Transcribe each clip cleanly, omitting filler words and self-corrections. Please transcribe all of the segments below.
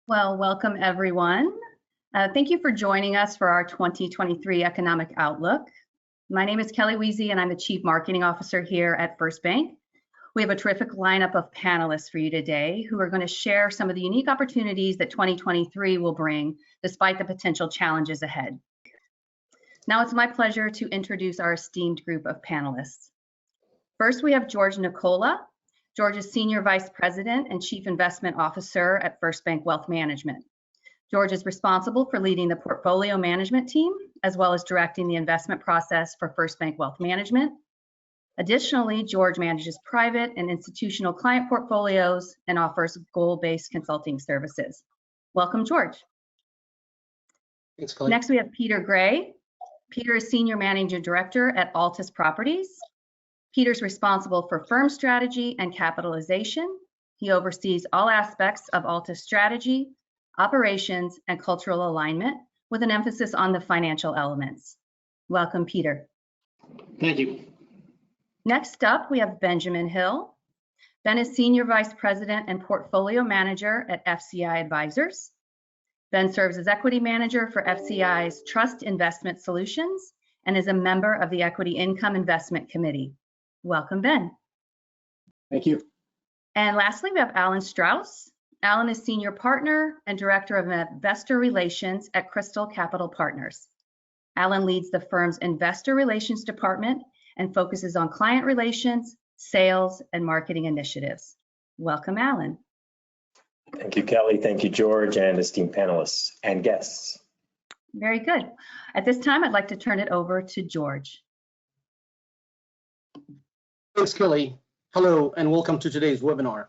Well, welcome everyone. Thank you for joining us for our 2023 Economic Outlook. My name is Kelly Weezy and I'm the Chief Marketing Officer here at First Bank. We have a terrific lineup of panelists for you today who are going to share some of the unique opportunities that 2023 will bring despite the potential challenges ahead. Now it's my pleasure to introduce our esteemed group of panelists. First, we have George Nicola. George is Senior Vice President and Chief Investment Officer at First Bank Wealth Management. George is responsible for leading the portfolio management team, as well as directing the investment process for First Bank Wealth Management. Additionally, George manages private and institutional client portfolios and offers goal-based consulting services. Welcome, George. Thanks, Kelly. Next, we have Peter Gray. Peter is Senior Managing Director at Altus Properties. Peter's responsible for firm strategy and capitalization. He oversees all aspects of Altus strategy, operations, and cultural alignment, with an emphasis on the financial elements. Welcome, Peter. Thank you. Next up, we have Benjamin Hill. Ben is Senior Vice President and Portfolio Manager at FCI Advisors. Ben serves as Equity Manager for FCI's Trust Investment Solutions and is a member of the Equity Income Investment Committee. Welcome, Ben. Thank you. And lastly, we have Alan Strauss. Alan is Senior Partner and Director of Investor Relations at Crystal Capital Partners. Alan leads the firm's Investor Relations Department and focuses on client relations, sales, and marketing initiatives. Welcome, Alan. Thank you, Kelly. Thank you, George, and esteemed panelists and guests. Very good. At this time, I'd like to turn it over to George. Thanks, Kelly. Hello, and welcome to today's webinar.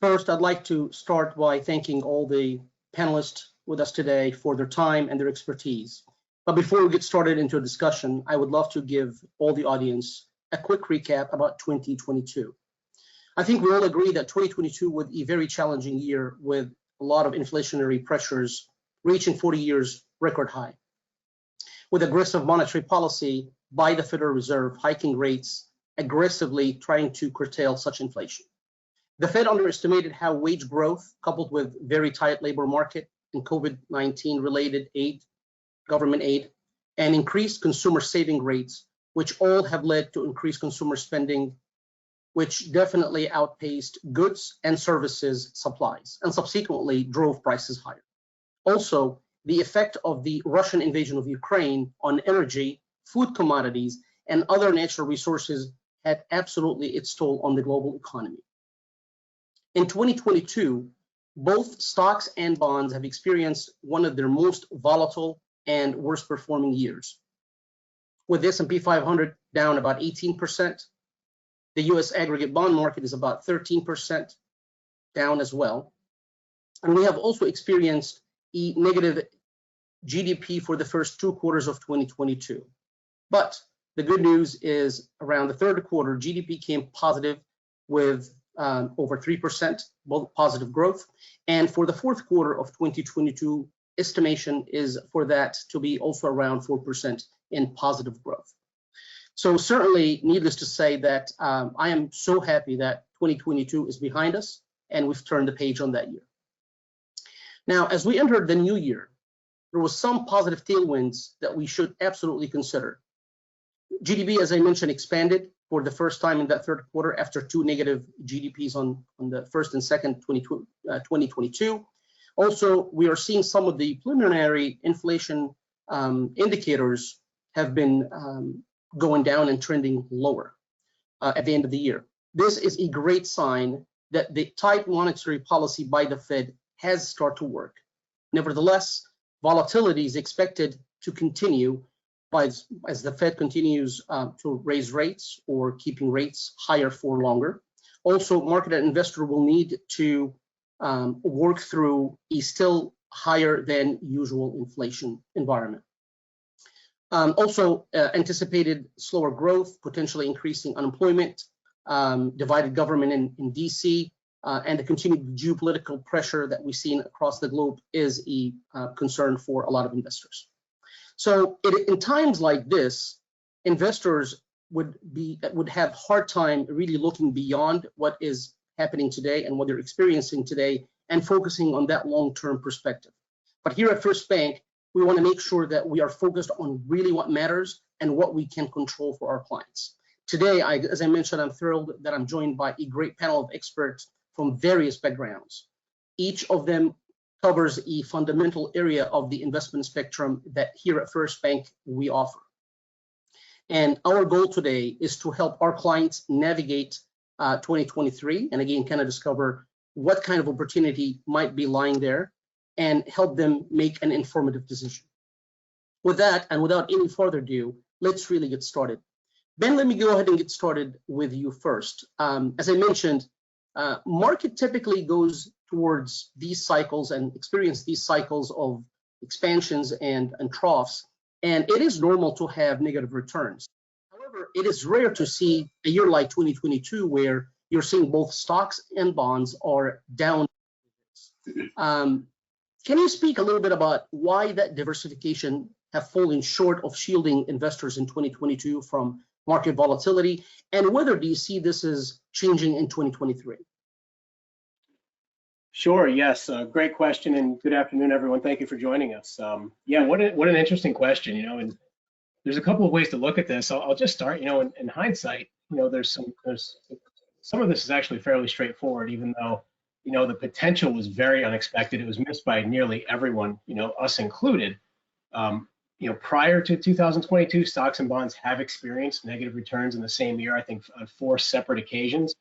First, I'd like to start by thanking all the panelists with us today for their time and their expertise. But before we get started into a discussion, I would love to give all the audience a quick recap about 2022. I think we all agree that 2022 was a very challenging year with a lot of inflationary pressures reaching 40 years record high. With aggressive monetary policy by the Federal Reserve hiking rates, aggressively trying to curtail such inflation. The Fed underestimated how wage growth, coupled with very tight labor market and COVID-19 related aid, government aid, and increased consumer saving rates, which all have led to increased consumer spending, which definitely outpaced goods and services supplies and subsequently drove prices higher. Also, the effect of the Russian invasion of Ukraine on energy, food commodities, and other natural resources had absolutely its toll on the global economy. In 2022, both stocks and bonds have experienced one of their most volatile and worst performing years. With the S&P 500 down about 18%, the US aggregate bond market is about 13% down as well. And we have also experienced a negative GDP for the first 2 quarters of 2022. But the good news is around the third quarter, GDP came positive with over 3% positive growth. And for the fourth quarter of 2022, estimation is for that to be also around 4% in positive growth. So certainly, needless to say that I am so happy that 2022 is behind us and we've turned the page on that year. Now, as we entered the new year, there was some positive tailwinds that we should absolutely consider. GDP, as I mentioned, expanded for the first time in that third quarter after 2 negative GDPs on the first and second 2022. Also, we are seeing some of the preliminary inflation indicators have been going down and trending lower at the end of the year. This is a great sign that the tight monetary policy by the Fed has started to work. Nevertheless, volatility is expected to continue as the Fed continues to raise rates or keeping rates higher for longer. Also, market and investor will need to work through a still higher than usual inflation environment. Also, anticipated slower growth, potentially increasing unemployment, divided government in DC, and the continued geopolitical pressure that we've seen across the globe is a concern for a lot of investors. So in times like this, investors would have hard time really looking beyond what is happening today and what they're experiencing today and focusing on that long-term perspective. But here at First Bank, we want to make sure that we are focused on really what matters and what we can control for our clients. Today, as I mentioned, I'm thrilled that I'm joined by a great panel of experts from various backgrounds. Each of them covers a fundamental area of the investment spectrum that here at First Bank we offer. And our goal today is to help our clients navigate 2023, and again, kind of discover what kind of opportunity might be lying there and help them make an informative decision. With that, and without any further ado, let's really get started. Ben, let me go ahead and get started with you first. As I mentioned, market typically goes towards these cycles and experience these cycles of expansions and troughs, and it is normal to have negative returns. However, it is rare to see a year like 2022 where you're seeing both stocks and bonds are down. Can you speak a little bit about why that diversification have fallen short of shielding investors in 2022 from market volatility, and whether do you see this as changing in 2023? Sure. Yes. Great question, and good afternoon, everyone. Thank you for joining us. Yeah. What an interesting question. And there's a couple of ways to look at this. I'll just start. In hindsight, there's some of this is actually fairly straightforward, even though the potential was very unexpected. It was missed by nearly everyone, us included. Prior to 2022, stocks and bonds have experienced negative returns in the same year, I think on 4 separate occasions.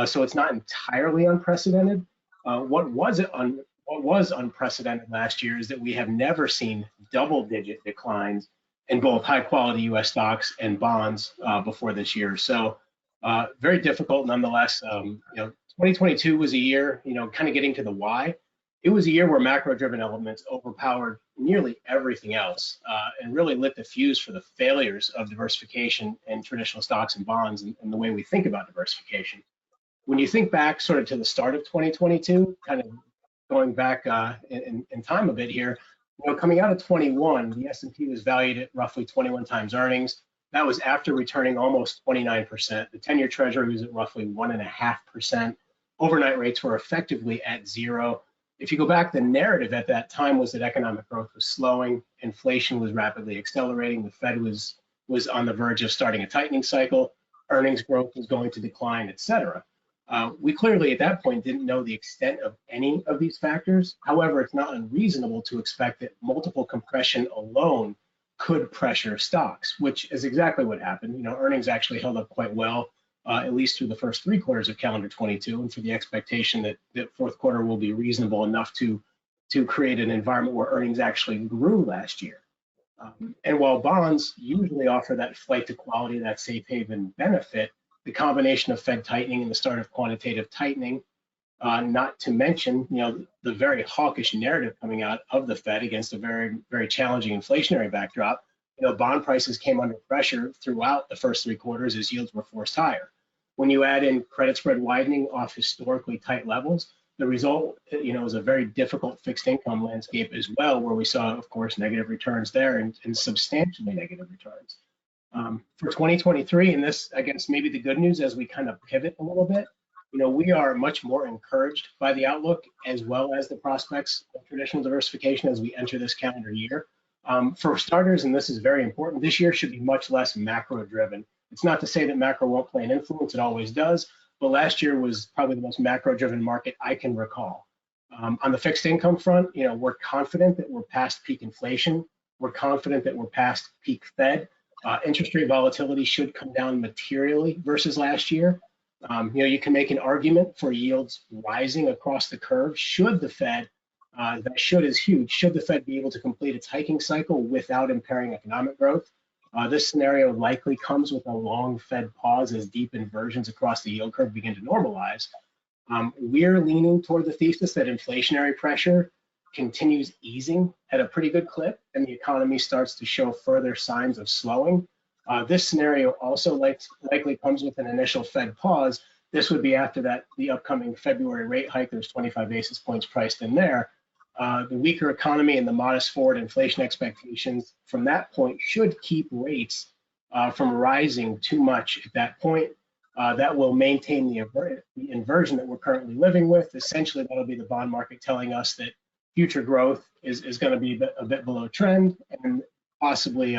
So it's not entirely unprecedented. What was unprecedented last year is that we have never seen double-digit declines in both high-quality U.S. stocks and bonds before this year. So very difficult nonetheless. 2022 was a year, kind of getting to the why. It was a year where macro-driven elements overpowered nearly everything else and really lit the fuse for the failures of diversification in traditional stocks and bonds and the way we think about diversification. When you think back sort of to the start of 2022, kind of going back in time a bit here, coming out of 21, the S&P was valued at roughly 21 times earnings. That was after returning almost 29%. The 10-year Treasury was at roughly 1.5%. Overnight rates were effectively at zero. If you go back, the narrative at that time was that economic growth was slowing, inflation was rapidly accelerating, the Fed was on the verge of starting a tightening cycle, earnings growth was going to decline, et cetera. We clearly at that point didn't know the extent of any of these factors. However, it's not unreasonable to expect that multiple compression alone could pressure stocks, which is exactly what happened. Earnings actually held up quite well, at least through the first 3 quarters of calendar 22, and for the expectation that fourth quarter will be reasonable enough to create an environment where earnings actually grew last year. And while bonds usually offer that flight to quality, that safe haven benefit, the combination of Fed tightening and the start of quantitative tightening, not to mention, the very hawkish narrative coming out of the Fed against a very, very challenging inflationary backdrop, bond prices came under pressure throughout the first 3 quarters as yields were forced higher. When you add in credit spread widening off historically tight levels, the result, is a very difficult fixed income landscape as well, where we saw, of course, negative returns there and substantially negative returns. For 2023, and this, I guess, maybe the good news as we kind of pivot a little bit, we are much more encouraged by the outlook as well as the prospects of traditional diversification as we enter this calendar year. For starters, and this is very important, this year should be much less macro driven. It's not to say that macro won't play an influence, it always does, but last year was probably the most macro driven market I can recall. On the fixed income front, we're confident that we're past peak inflation. We're confident that we're past peak Fed. Interest rate volatility should come down materially versus last year. You can make an argument for yields rising across the curve should the Fed, that should is huge, should the Fed be able to complete its hiking cycle without impairing economic growth. This scenario likely comes with a long Fed pause as deep inversions across the yield curve begin to normalize. We're leaning toward the thesis that inflationary pressure continues easing at a pretty good clip and the economy starts to show further signs of slowing. This scenario also likely comes with an initial Fed pause. This would be after the upcoming February rate hike. There's 25 basis points priced in there. The weaker economy and the modest forward inflation expectations from that point should keep rates from rising too much at that point. that will maintain the inversion that we're currently living with. Essentially, that'll be the bond market telling us that future growth is going to be a bit below trend and possibly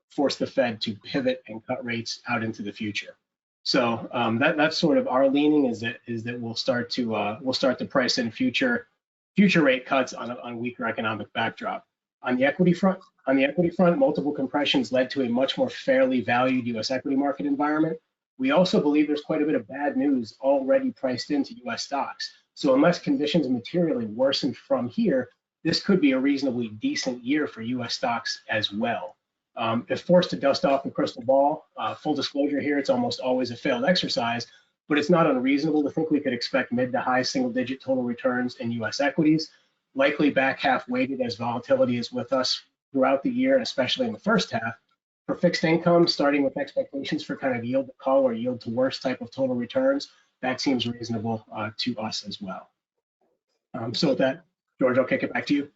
force the Fed to pivot and cut rates out into the future. So that's sort of our leaning, is that we'll start to price in future rate cuts on weaker economic backdrop. On the equity front, multiple compressions led to a much more fairly valued U.S. equity market environment. We also believe there's quite a bit of bad news already priced into U.S. stocks. So unless conditions materially worsen from here, this could be a reasonably decent year for U.S. stocks as well. If forced to dust off the crystal ball, full disclosure here, it's almost always a failed exercise, but it's not unreasonable to think we could expect mid to high single-digit total returns in U.S. equities, likely back half weighted as volatility is with us throughout the year, and especially in the first half. For fixed income, starting with expectations for kind of yield to call or yield to worst type of total returns, that seems reasonable to us as well. So with that, George, I'll kick it back to you.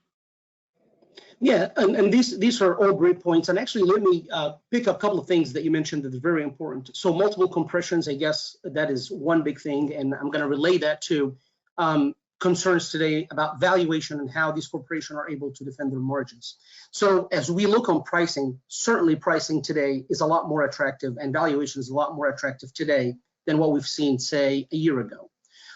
Yeah, and these are all great points. And actually, let me pick up a couple of things that you mentioned that are very important. So multiple compressions, I guess that is one big thing. And I'm going to relay that to concerns today about valuation and how these corporations are able to defend their margins. So as we look on pricing, certainly pricing today is a lot more attractive and valuation is a lot more attractive today than what we've seen, say, a year ago.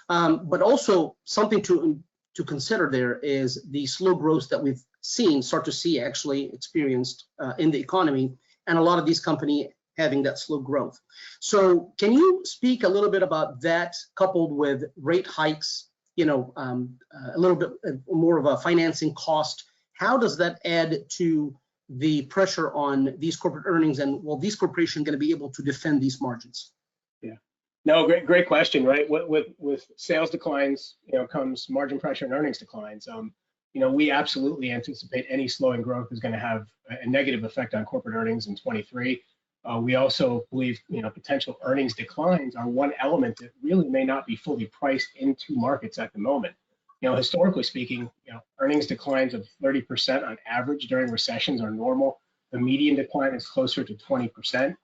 But also something to consider there is the slow growth that we've start to see actually experienced in the economy, and a lot of these companies having that slow growth. So can you speak a little bit about that coupled with rate hikes, a little bit more of a financing cost? How does that add to the pressure on these corporate earnings, and will these corporations going to be able to defend these margins? Yeah, no, great question, right? With sales declines, comes margin pressure and earnings declines. We absolutely anticipate any slowing growth is going to have a negative effect on corporate earnings in 23. We also believe, potential earnings declines are one element that really may not be fully priced into markets at the moment. Historically speaking, earnings declines of 30% on average during recessions are normal. The median decline is closer to 20%.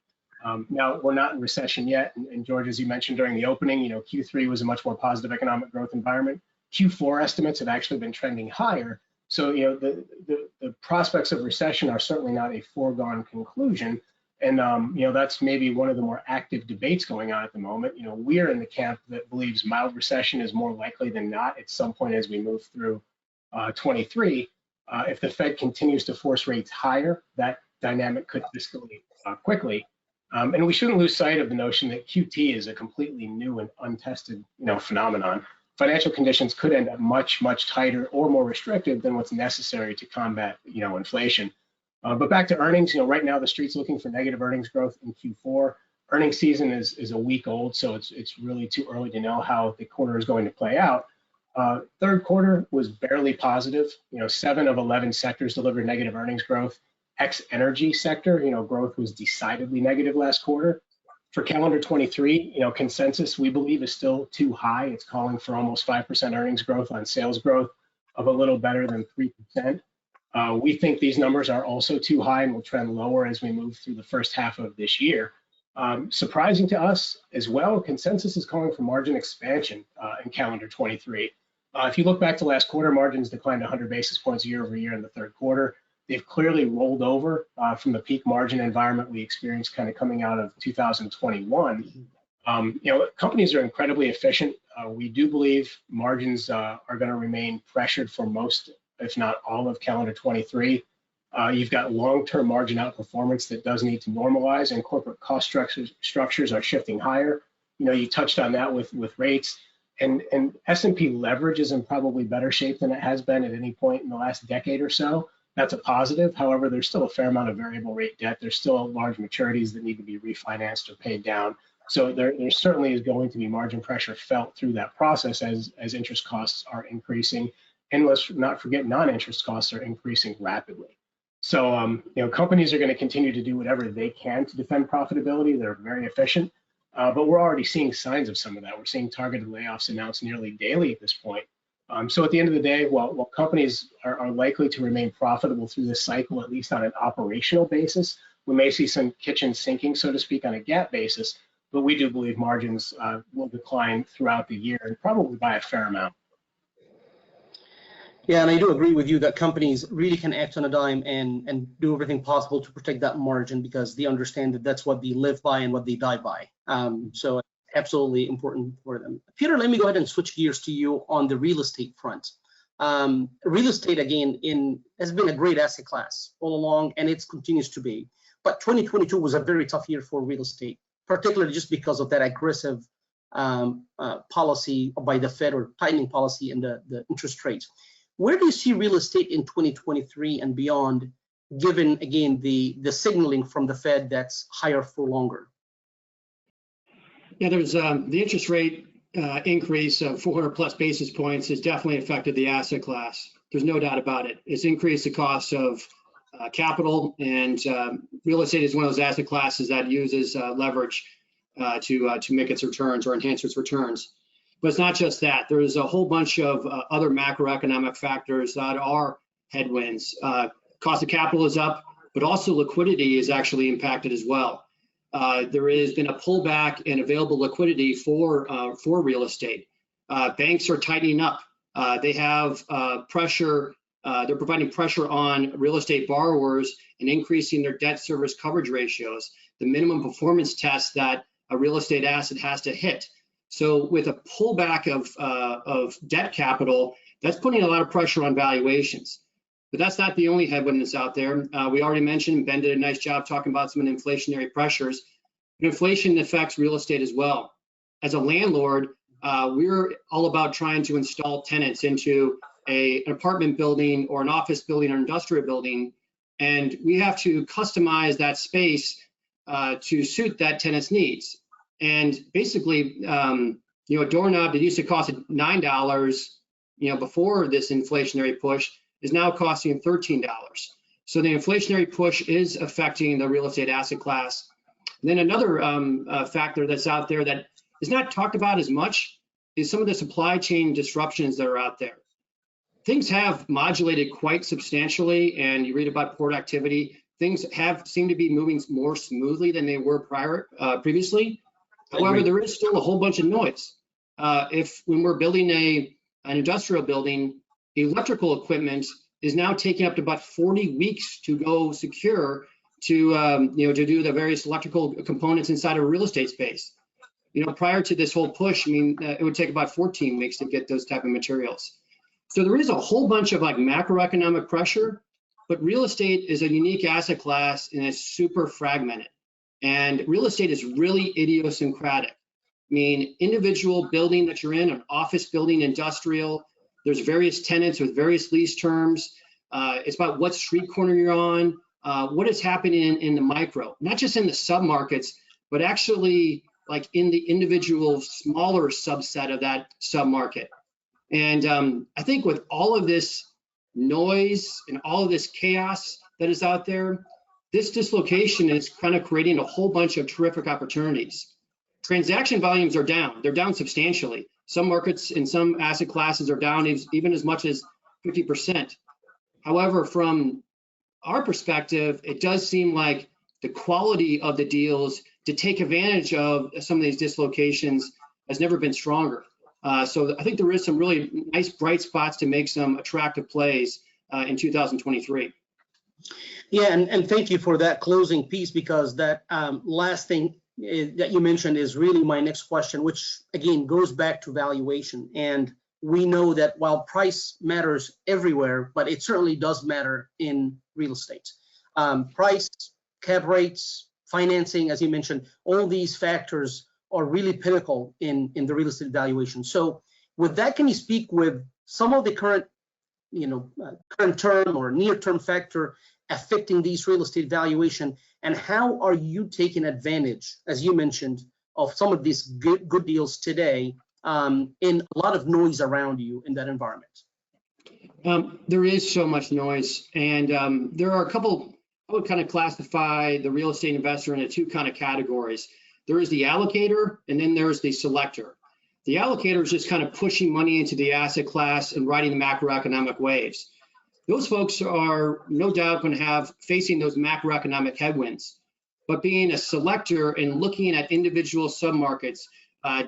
Now, we're not in recession yet. And George, as you mentioned during the opening, Q3 was a much more positive economic growth environment. Q4 estimates have actually been trending higher. So, the prospects of recession are certainly not a foregone conclusion. And, that's maybe one of the more active debates going on at the moment. We're in the camp that believes mild recession is more likely than not at some point as we move through 23. If the Fed continues to force rates higher, that dynamic could escalate quickly. And we shouldn't lose sight of the notion that QT is a completely new and untested, phenomenon. Financial conditions could end up much, much tighter or more restrictive than what's necessary to combat, inflation. But back to earnings, right now the street's looking for negative earnings growth in Q4. Earnings season is a week old, so it's really too early to know how the quarter is going to play out. Third quarter was barely positive. 7 of 11 sectors delivered negative earnings growth. Ex-energy sector, growth was decidedly negative last quarter. For calendar 23, consensus we believe is still too high. It's calling for almost 5% earnings growth on sales growth of a little better than 3%. We think these numbers are also too high and will trend lower as we move through the first half of this year. Surprising to us as well, consensus is calling for margin expansion in calendar 23. If you look back to last quarter, margins declined 100 basis points year over year in the third quarter. They've clearly rolled over from the peak margin environment we experienced kind of coming out of 2021. Companies are incredibly efficient. We do believe margins are going to remain pressured for most, if not all, of calendar 23. You've got long-term margin outperformance that does need to normalize, and corporate cost structures are shifting higher. You touched on that with rates, and S&P leverage is in probably better shape than it has been at any point in the last decade or so. That's a positive. However, there's still a fair amount of variable rate debt. There's still large maturities that need to be refinanced or paid down. So there certainly is going to be margin pressure felt through that process as interest costs are increasing. And let's not forget, non-interest costs are increasing rapidly. So, companies are going to continue to do whatever they can to defend profitability. They're very efficient, but we're already seeing signs of some of that. We're seeing targeted layoffs announced nearly daily at this point. So at the end of the day, while companies are likely to remain profitable through this cycle, at least on an operational basis, we may see some kitchen sinking, so to speak, on a GAAP basis. but we do believe margins will decline throughout the year and probably by a fair amount. Yeah, and I do agree with you that companies really can act on a dime and do everything possible to protect that margin because they understand that that's what they live by and what they die by. So absolutely important for them. Peter, let me go ahead and switch gears to you on the real estate front. Real estate, again, has been a great asset class all along, and it continues to be. But 2022 was a very tough year for real estate, particularly just because of that aggressive policy by the Fed, or tightening policy in the interest rates. Where do you see real estate in 2023 and beyond, given, again, the signaling from the Fed that's higher for longer? Yeah, there's the interest rate increase of 400 plus basis points has definitely affected the asset class. There's no doubt about it. It's increased the cost of capital, and real estate is one of those asset classes that uses leverage to make its returns or enhance its returns. But it's not just that. There's a whole bunch of other macroeconomic factors that are headwinds. Cost of capital is up, but also liquidity is actually impacted as well. There has been a pullback in available liquidity for real estate. Banks are tightening up. They have pressure. They're providing pressure on real estate borrowers and increasing their debt service coverage ratios, the minimum performance test that a real estate asset has to hit. So with a pullback of debt capital, that's putting a lot of pressure on valuations. But that's not the only headwind that's out there. We already mentioned, Ben did a nice job talking about some of the inflationary pressures. But inflation affects real estate as well. As a landlord, we're all about trying to install tenants into an apartment building or an office building or industrial building, and we have to customize that space to suit that tenant's needs. And basically, a doorknob that used to cost $9, before this inflationary push, is now costing $13. So the inflationary push is affecting the real estate asset class. And then another factor that's out there that is not talked about as much is some of the supply chain disruptions that are out there. Things have modulated quite substantially, and you read about port activity. Things seem to be moving more smoothly than they were previously. However, there is still a whole bunch of noise. When we're building an industrial building, electrical equipment is now taking up to about 40 weeks to go secure to do the various electrical components inside of a real estate space. Prior to this whole push, it would take about 14 weeks to get those type of materials. So there is a whole bunch of macroeconomic pressure, but real estate is a unique asset class and it's super fragmented. And real estate is really idiosyncratic. Individual building that you're in, an office building, industrial, there's various tenants with various lease terms. It's about what street corner you're on, what is happening in the micro, not just in the submarkets, but actually in the individual smaller subset of that submarket. And I think with all of this noise and all of this chaos that is out there, this dislocation is kind of creating a whole bunch of terrific opportunities. Transaction volumes are down. They're down substantially. Some markets in some asset classes are down even as much as 50%. However, from our perspective, it does seem like the quality of the deals to take advantage of some of these dislocations has never been stronger. So I think there is some really nice bright spots to make some attractive plays in 2023. Yeah, and thank you for that closing piece, because that last thing that you mentioned is really my next question, which again goes back to valuation. And we know that while price matters everywhere, but it certainly does matter in real estate. Price, cap rates, financing, as you mentioned, all these factors are really pinnacle in the real estate valuation. So with that, can you speak with some of the current term or near-term factor affecting these real estate valuation, and how are you taking advantage, as you mentioned, of some of these good deals today in a lot of noise around you in that environment? There is so much noise, and there are a couple. I would kind of classify the real estate investor into two kind of categories. There is the allocator, and then there's the selector. The allocator is just kind of pushing money into the asset class and riding the macroeconomic waves. Those folks are no doubt going to have facing those macroeconomic headwinds. but being a selector and looking at individual submarkets,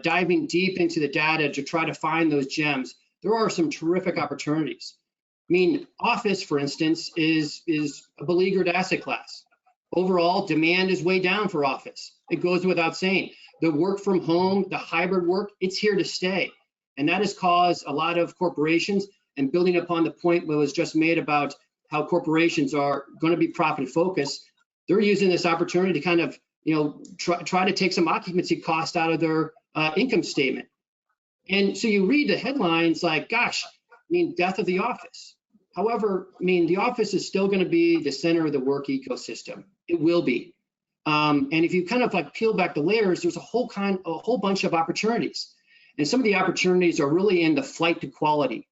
diving deep into the data to try to find those gems, there are some terrific opportunities. I mean, office, for instance, is a beleaguered asset class. Overall, demand is way down for office. It goes without saying. The work from home, the hybrid work, it's here to stay. And that has caused a lot of corporations, and building upon the point that was just made about how corporations are going to be profit focused, they're using this opportunity to kind of, try to take some occupancy cost out of their income statement. And so you read the headlines like, gosh, I mean, death of the office. However, I mean, the office is still going to be the center of the work ecosystem. It will be. And if you kind of like peel back the layers, there's a whole bunch of opportunities. And some of the opportunities are really in the flight to quality.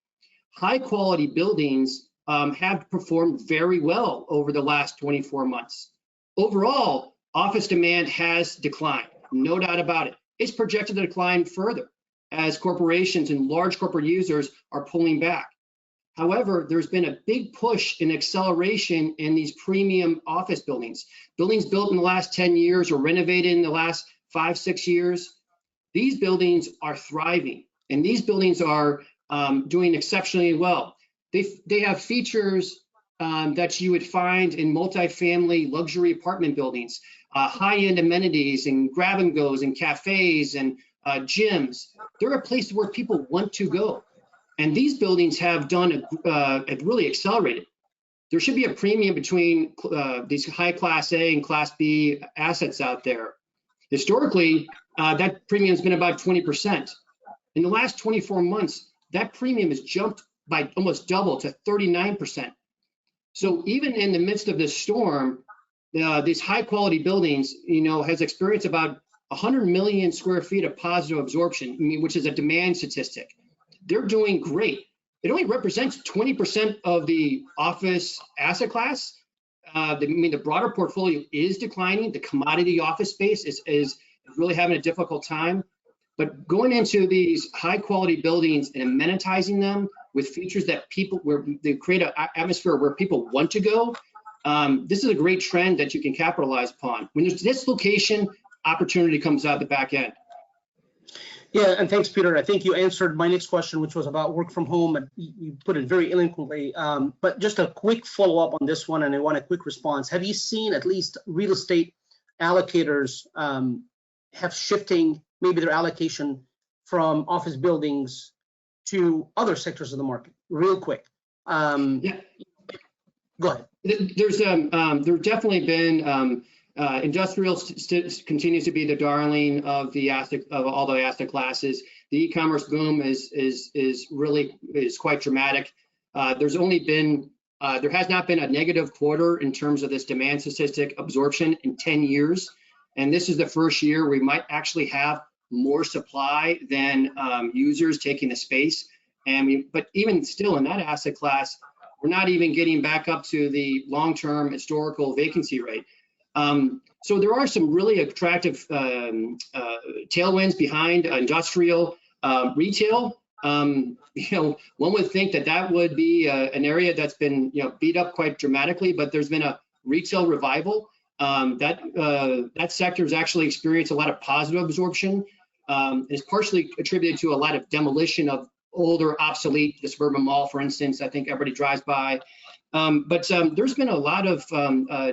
High quality buildings have performed very well over the last 24 months. Overall, office demand has declined, no doubt about it. It's projected to decline further as corporations and large corporate users are pulling back. However, there's been a big push in acceleration in these premium office buildings. Buildings built in the last 10 years or renovated in the last 5-6 years. These buildings are thriving, and these buildings are doing exceptionally well. They have features that you would find in multifamily luxury apartment buildings, high-end amenities and grab and goes and cafes and gyms. They're a place where people want to go. And these buildings have have really accelerated. There should be a premium between these high class A and class B assets out there. Historically, that premium has been about 20%. In the last 24 months, that premium has jumped by almost double to 39%. So even in the midst of this storm, these high quality buildings, has experienced about 100 million square feet of positive absorption, which is a demand statistic. They're doing great. It only represents 20% of the office asset class. The broader portfolio is declining. The commodity office space is really having a difficult time. But going into these high quality buildings and amenitizing them with features that where they create an atmosphere where people want to go, this is a great trend that you can capitalize upon. When there's dislocation, opportunity comes out the back end. Yeah, and thanks, Peter. I think you answered my next question, which was about work from home, and you put it very eloquently. But just a quick follow-up on this one, and I want a quick response. Have you seen at least real estate allocators have shifting maybe their allocation from office buildings to other sectors of the market? Real quick. Yeah. Go ahead. There's definitely been industrial continues to be the darling of all the asset classes. The e-commerce boom is quite dramatic. There has not been a negative quarter in terms of this demand statistic absorption in 10 years. And this is the first year we might actually have more supply than users taking the space. But even still in that asset class, we're not even getting back up to the long-term historical vacancy rate. So there are some really attractive tailwinds behind industrial retail. One would think that would be an area that's been beat up quite dramatically, but there's been a retail revival. That sector has actually experienced a lot of positive absorption. It's partially attributed to a lot of demolition of older, obsolete, the suburban mall, for instance. I think everybody drives by. But there's been a lot of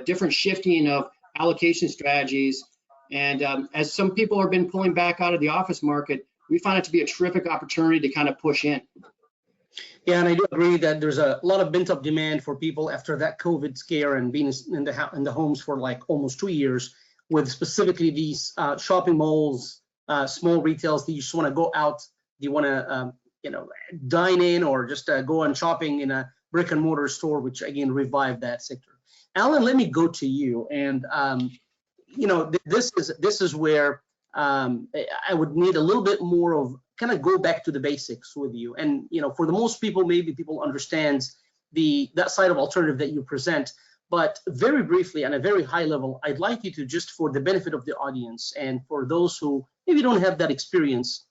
different shifting of allocation strategies. And as some people have been pulling back out of the office market, we find it to be a terrific opportunity to kind of push in. Yeah, and I do agree that there's a lot of pent-up demand for people after that COVID scare and being in the homes for like almost 2 years, with specifically these shopping malls, small retails that you just want to go out, you want to dine in or just go on shopping in a brick and mortar store, which again revived that sector. Alan, let me go to you, and this is where I would need a little bit more of kind of go back to the basics with you. And for the most people, maybe people understand that side of alternative that you present, but very briefly on a very high level, I'd like you to, just for the benefit of the audience and for those who maybe don't have that experience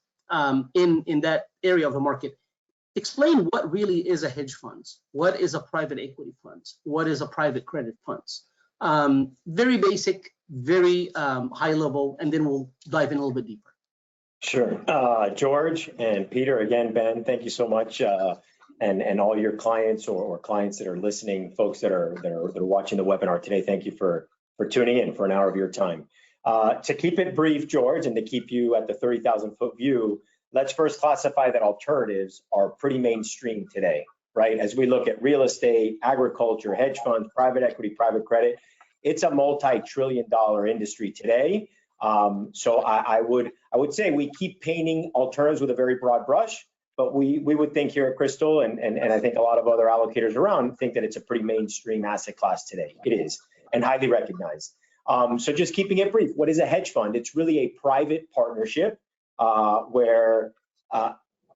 in that area of the market, explain what really is a hedge fund, what is a private equity fund, what is a private credit fund. Very basic, very high level, and then we'll dive in a little bit deeper. Sure. George and Peter, again, Ben, thank you so much. And all your clients or clients that are listening, folks that are watching the webinar today, thank you for tuning in for an hour of your time. To keep it brief, George, and to keep you at the 30,000-foot view, let's first classify that alternatives are pretty mainstream today, right? As we look at real estate, agriculture, hedge funds, private equity, private credit, it's a multi-trillion-dollar industry today. So I would say we keep painting alternatives with a very broad brush, but we would think here at Crystal, and I think a lot of other allocators around think that it's a pretty mainstream asset class today. It is, and highly recognized. So just keeping it brief, what is a hedge fund? It's really a private partnership where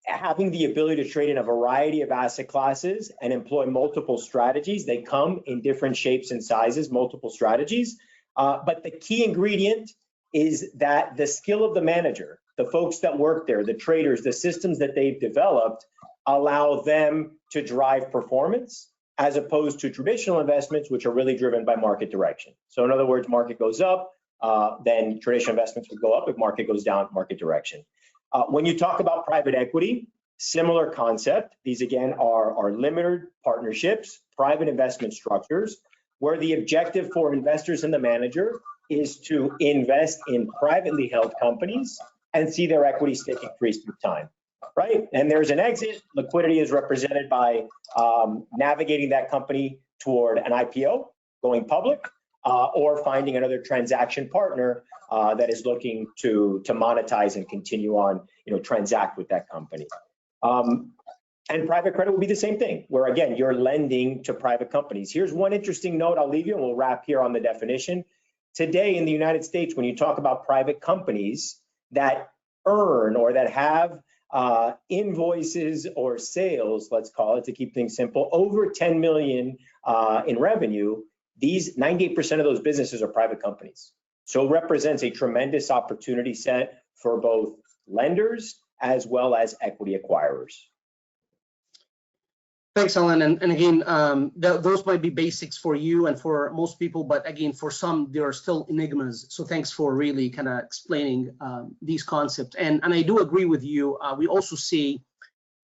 having the ability to trade in a variety of asset classes and employ multiple strategies. They come in different shapes and sizes, multiple strategies. But the key ingredient is that the skill of the manager, the folks that work there, the traders, the systems that they've developed allow them to drive performance as opposed to traditional investments, which are really driven by market direction. So in other words, market goes up, then traditional investments would go up. If market goes down, market direction. When you talk about private equity, similar concept. These again are limited partnerships, private investment structures, where the objective for investors and the manager is to invest in privately held companies and see their equity stake increase through time, right? And there's an exit. Liquidity is represented by navigating that company toward an IPO, going public, or finding another transaction partner that is looking to monetize and continue on, transact with that company. And private credit will be the same thing, where again, you're lending to private companies. Here's one interesting note I'll leave you, and we'll wrap here on the definition. Today in the United States, when you talk about private companies that earn or that have invoices or sales, let's call it to keep things simple, over 10 million in revenue, these 98% of those businesses are private companies. So it represents a tremendous opportunity set for both lenders as well as equity acquirers. Thanks, Alan. And again, those might be basics for you and for most people, but again, for some, there are still enigmas. So thanks for really kind of explaining these concepts. And I do agree with you. We also see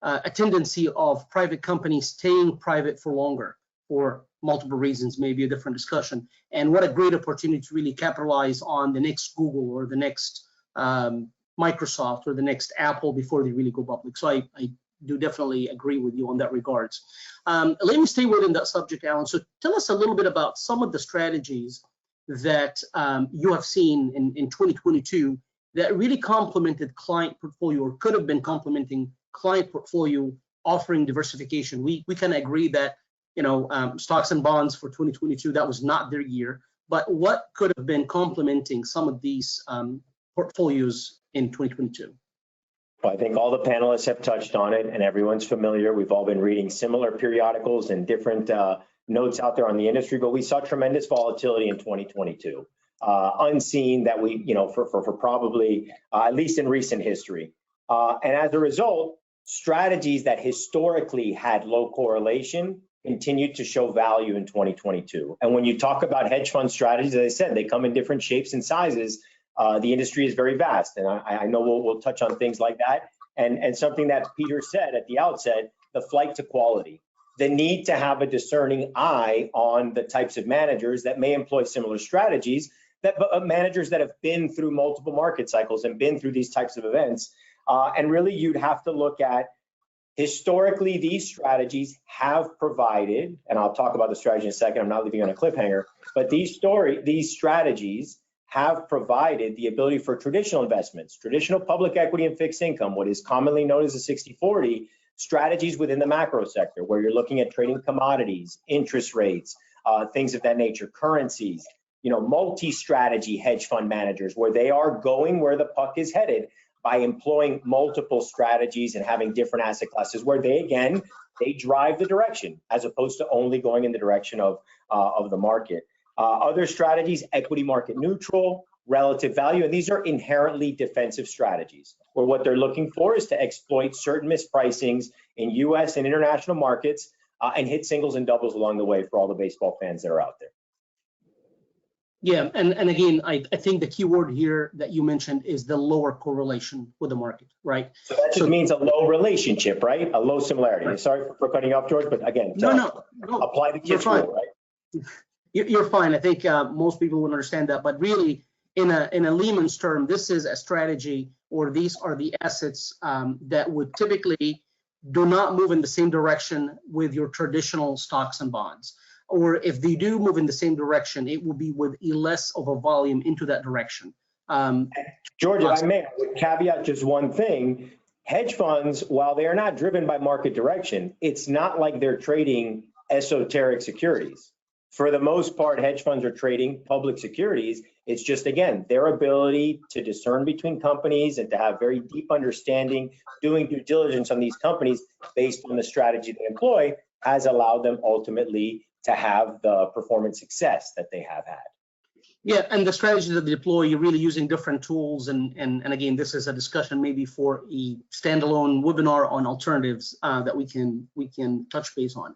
a tendency of private companies staying private for longer for multiple reasons, maybe a different discussion. And what a great opportunity to really capitalize on the next Google or the next Microsoft or the next Apple before they really go public. So I do definitely agree with you on that regards. Let me stay within that subject, Alan. So tell us a little bit about some of the strategies that you have seen in 2022 that really complemented client portfolio or could have been complementing client portfolio offering diversification. We kind of agree that, stocks and bonds for 2022, that was not their year, but what could have been complementing some of these portfolios in 2022? Well, I think all the panelists have touched on it and everyone's familiar. We've all been reading similar periodicals and different notes out there on the industry, but we saw tremendous volatility in 2022, unseen that we, for probably at least in recent history. And as a result, strategies that historically had low correlation continued to show value in 2022. And when you talk about hedge fund strategies, as I said, they come in different shapes and sizes. The industry is very vast, and I know we'll touch on things like that. And something that Peter said at the outset, the flight to quality, the need to have a discerning eye on the types of managers that may employ similar strategies, that managers that have been through multiple market cycles and been through these types of events. And really, you'd have to look at historically, these strategies have provided, and I'll talk about the strategy in a second, I'm not leaving you on a cliffhanger, but these strategies have provided the ability for traditional investments, traditional public equity and fixed income, what is commonly known as a 60-40, strategies within the macro sector, where you're looking at trading commodities, interest rates, things of that nature, currencies, multi-strategy hedge fund managers, where they are going where the puck is headed by employing multiple strategies and having different asset classes, where they drive the direction as opposed to only going in the direction of the market. Other strategies, equity market neutral, relative value, and these are inherently defensive strategies, where what they're looking for is to exploit certain mispricings in US and international markets and hit singles and doubles along the way for all the baseball fans that are out there. Yeah, and again, I think the key word here that you mentioned is the lower correlation with the market, right? So that just means a low relationship, right? A low similarity. Right. Sorry for cutting you off, George, but again, No, apply the you're KISS fine. rule, right? You're fine. I think most people would understand that, but really, in a layman's term, this is a strategy, or these are the assets that would typically do not move in the same direction with your traditional stocks and bonds. Or if they do move in the same direction, it will be with less of a volume into that direction. George, if I may, I would caveat just one thing. Hedge funds, while they are not driven by market direction, it's not like they're trading esoteric securities. For the most part, hedge funds are trading public securities. It's just, again, their ability to discern between companies and to have very deep understanding, doing due diligence on these companies based on the strategy they employ has allowed them ultimately to have the performance success that they have had. Yeah, and the strategy that they deploy, you're really using different tools, and again, this is a discussion maybe for a standalone webinar on alternatives that we can touch base on.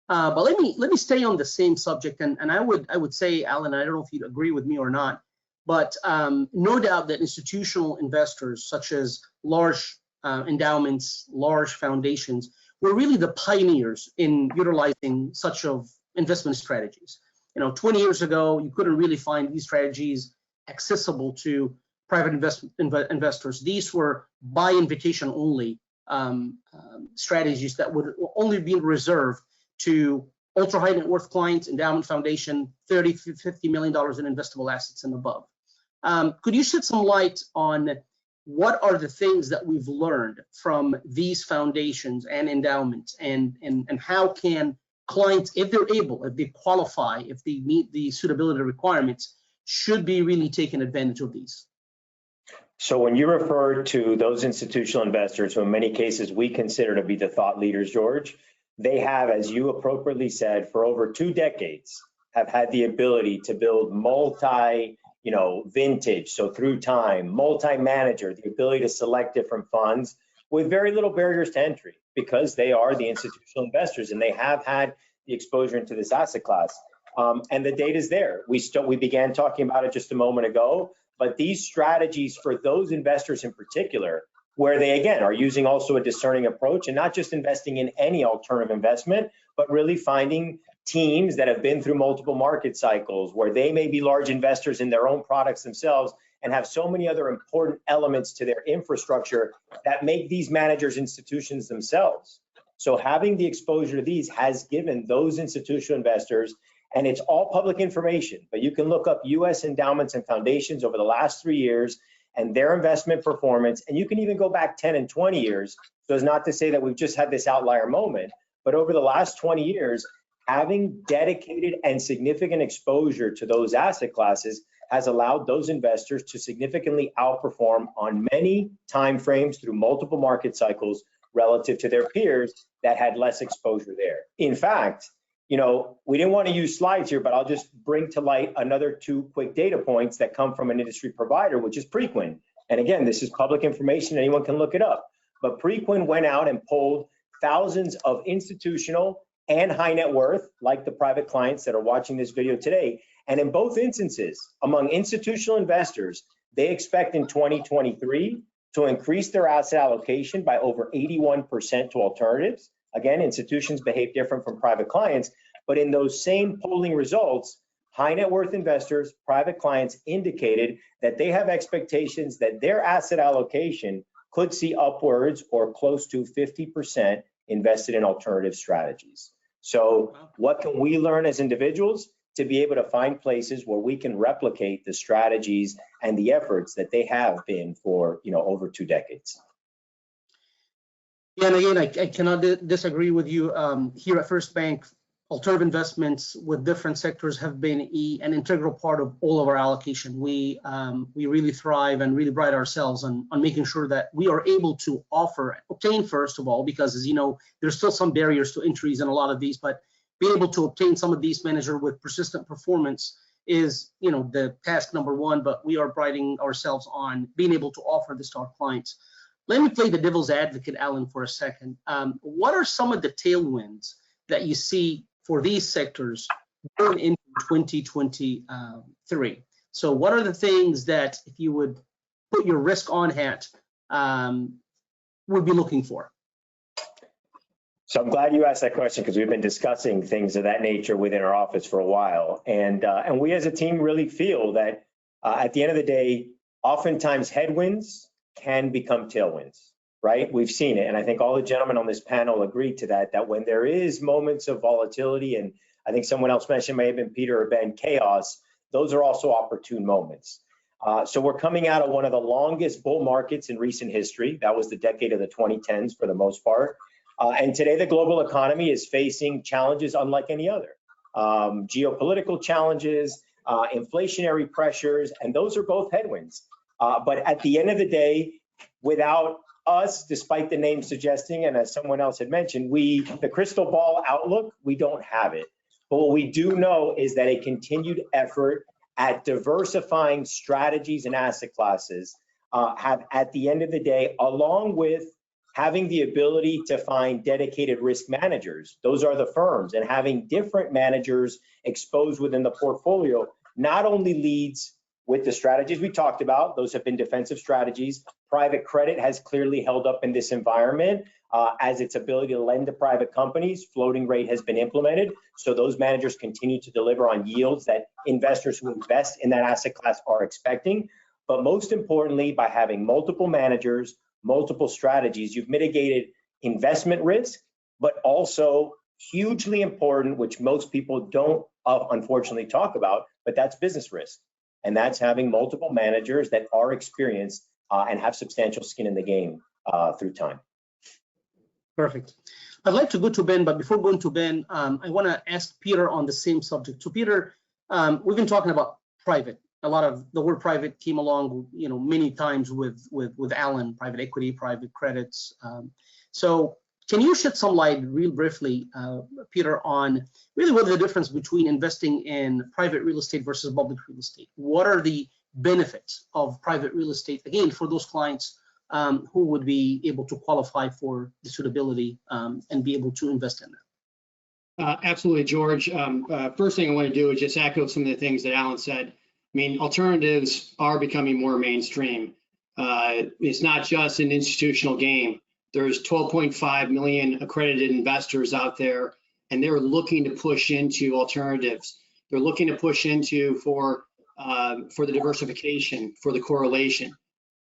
But let me stay on the same subject, and I would say, Alan, I don't know if you'd agree with me or not, but no doubt that institutional investors such as large endowments, large foundations, were really the pioneers in utilizing such of investment strategies. 20 years ago, you couldn't really find these strategies accessible to private investors. These were by invitation only strategies that would only be reserved to ultra high net worth clients, endowment foundation, $30 to $50 million in investable assets and above. Could you shed some light on what are the things that we've learned from these foundations and endowments, and how can clients, if they're able, if they qualify, if they meet the suitability requirements, should be really taking advantage of these? So when you refer to those institutional investors, who in many cases we consider to be the thought leaders, George, they have, as you appropriately said, for over 2 decades, have had the ability to build vintage, so through time, multi-manager, the ability to select different funds with very little barriers to entry, because they are the institutional investors and they have had the exposure into this asset class. And the data is there. We began talking about it just a moment ago, but these strategies for those investors in particular, where they, again, are using also a discerning approach and not just investing in any alternative investment, but really finding teams that have been through multiple market cycles, where they may be large investors in their own products themselves and have so many other important elements to their infrastructure that make these managers institutions themselves. So having the exposure to these has given those institutional investors, and it's all public information, but you can look up US endowments and foundations over the last 3 years and their investment performance, and you can even go back 10 and 20 years. So it's not to say that we've just had this outlier moment, but over the last 20 years, having dedicated and significant exposure to those asset classes has allowed those investors to significantly outperform on many timeframes through multiple market cycles relative to their peers that had less exposure there. In fact, we didn't want to use slides here, but I'll just bring to light another 2 quick data points that come from an industry provider, which is Preqin. And again, this is public information, anyone can look it up. But Preqin went out and polled thousands of institutional and high net worth, like the private clients that are watching this video today. And in both instances, among institutional investors, they expect in 2023 to increase their asset allocation by over 81% to alternatives. Again, institutions behave different from private clients, but in those same polling results, high net worth investors, private clients indicated that they have expectations that their asset allocation could see upwards or close to 50% invested in alternative strategies. So what can we learn as individuals to be able to find places where we can replicate the strategies and the efforts that they have been for over 2 decades? Yeah, and again, I cannot disagree with you. Here at First Bank, alternative investments with different sectors have been an integral part of all of our allocation. We really thrive and really pride ourselves on making sure that we are able to obtain, first of all, because as you know, there's still some barriers to entries in a lot of these, but being able to obtain some of these managers with persistent performance is, the task number one, but we are priding ourselves on being able to offer this to our clients. Let me play the devil's advocate, Alan, for a second. What are some of the tailwinds that you see for these sectors going into 2023. So what are the things that, if you would put your risk on hat, would be looking for? So I'm glad you asked that question because we've been discussing things of that nature within our office for a while. And we as a team really feel that at the end of the day, oftentimes headwinds can become tailwinds, right? We've seen it. And I think all the gentlemen on this panel agree to that, that when there is moments of volatility, and I think someone else mentioned, may have been Peter or Ben, chaos, those are also opportune moments. So we're coming out of one of the longest bull markets in recent history. That was the decade of the 2010s for the most part. And today the global economy is facing challenges unlike any other. Geopolitical challenges, inflationary pressures, and those are both headwinds. But at the end of the day, without us, despite the name suggesting, and as someone else had mentioned, the crystal ball outlook, we don't have it. But what we do know is that a continued effort at diversifying strategies and asset classes have, at the end of the day, along with having the ability to find dedicated risk managers, those are the firms, and having different managers exposed within the portfolio, not only leads with the strategies we talked about, those have been defensive strategies. Private credit has clearly held up in this environment as its ability to lend to private companies. Floating rate has been implemented, so those managers continue to deliver on yields that investors who invest in that asset class are expecting. But most importantly, by having multiple managers, multiple strategies, you've mitigated investment risk, but also hugely important, which most people don't unfortunately talk about, but that's business risk. And that's having multiple managers that are experienced and have substantial skin in the game through time. Perfect. I'd like to go to Ben, but before going to Ben, I want to ask Peter on the same subject. So Peter, we've been talking about private. A lot of the word private came along, many times with Alan, private equity, private credits. So can you shed some light real briefly, Peter, on really what the difference between investing in private real estate versus public real estate? What are the benefits of private real estate, again, for those clients who would be able to qualify for the suitability and be able to invest in that? Absolutely, George. First thing I want to do is just echo some of the things that Alan said. I mean, alternatives are becoming more mainstream. It's not just an institutional game. There's 12.5 million accredited investors out there, and they're looking to push into alternatives. They're looking to push into for the diversification, for the correlation.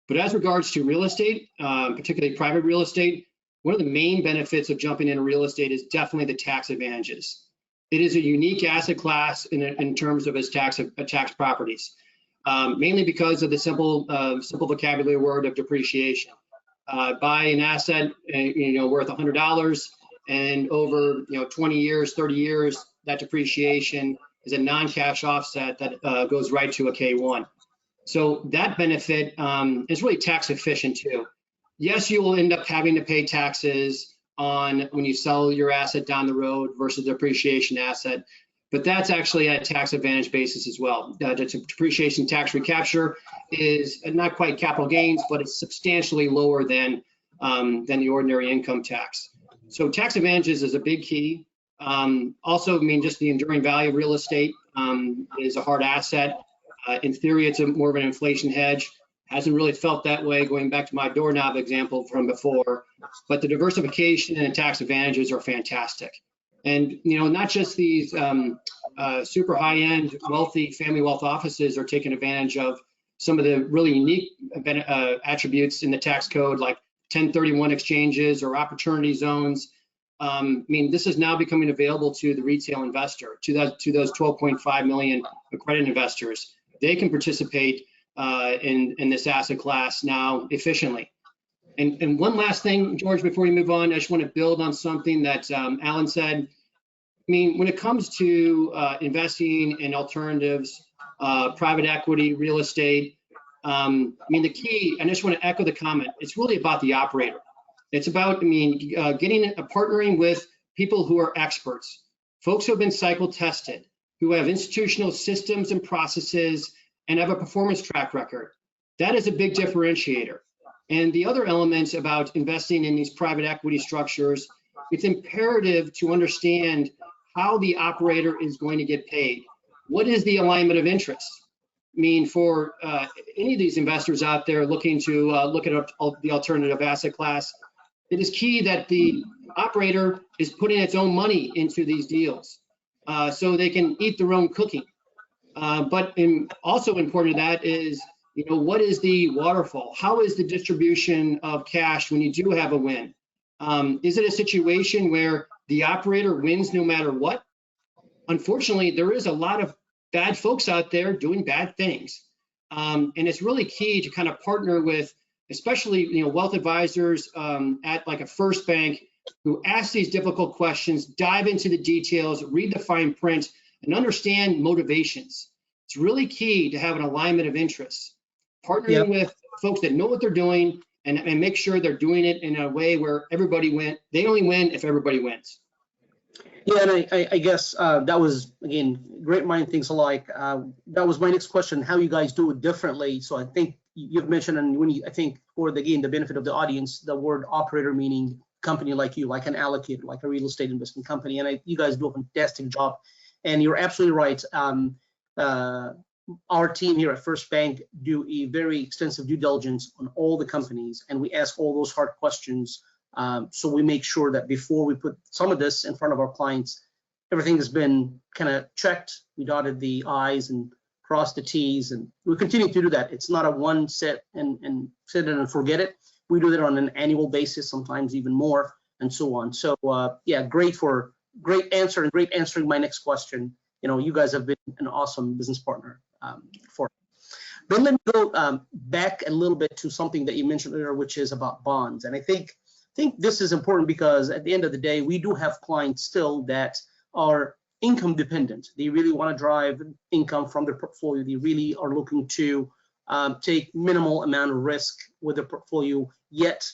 But as regards to real estate, particularly private real estate, one of the main benefits of jumping into real estate is definitely the tax advantages. It is a unique asset class in terms of its tax properties, mainly because of the simple vocabulary word of depreciation. Buy an asset, worth $100, and over 20 years, 30 years, that depreciation is a non-cash offset that goes right to a K1. So that benefit is really tax efficient too. Yes, you will end up having to pay taxes on when you sell your asset down the road versus the depreciation asset, but that's actually at a tax advantage basis as well. The depreciation tax recapture is not quite capital gains, but it's substantially lower than the ordinary income tax. So tax advantages is a big key. Also, I mean, just the enduring value of real estate is a hard asset. In theory, it's more of an inflation hedge. Hasn't really felt that way, going back to my doorknob example from before, but the diversification and the tax advantages are fantastic. And, not just these super high-end wealthy family wealth offices are taking advantage of some of the really unique attributes in the tax code, like 1031 exchanges or opportunity zones. I mean, this is now becoming available to the retail investor, to those 12.5 million accredited investors. They can participate in this asset class now efficiently. And one last thing, George, before we move on, I just want to build on something that Alan said. I mean, when it comes to investing in alternatives, private equity, real estate, I mean, the key, and I just want to echo the comment, it's really about the operator. It's about, partnering with people who are experts, folks who have been cycle tested, who have institutional systems and processes and have a performance track record. That is a big differentiator. And the other elements about investing in these private equity structures, it's imperative to understand how the operator is going to get paid. what is the alignment of interest? I mean, for any of these investors out there looking to look at the alternative asset class, it is key that the operator is putting its own money into these deals so they can eat their own cooking. But also important to that is, what is the waterfall? How is the distribution of cash when you do have a win? Is it a situation where the operator wins no matter what? Unfortunately, there is a lot of bad folks out there doing bad things. And it's really key to kind of partner with, especially, wealth advisors at like a First Bank who ask these difficult questions, dive into the details, read the fine print, and understand motivations. It's really key to have an alignment of interests. Partnering with folks that know what they're doing and make sure they're doing it in a way where everybody wins. They only win if everybody wins. Yeah, and I guess that was, again, great mind thinks alike. That was my next question, how you guys do it differently. So I think you've mentioned, and I think for the benefit of the audience, the word operator meaning company like you, like an allocator, like a real estate investment company. And you guys do a fantastic job. And you're absolutely right. Our team here at First Bank do a very extensive due diligence on all the companies, and we ask all those hard questions. So we make sure that before we put some of this in front of our clients, everything has been kind of checked. We dotted the I's and crossed the T's, and we continue to do that. It's not a one set and sit in and forget it. We do that on an annual basis, sometimes even more, and so on. So yeah, great answer and great answering my next question. You guys have been an awesome business partner for me. But let me go back a little bit to something that you mentioned earlier, which is about bonds. And I think this is important because at the end of the day, we do have clients still that are income dependent. They really want to drive income from their portfolio. They really are looking to take minimal amount of risk with their portfolio, yet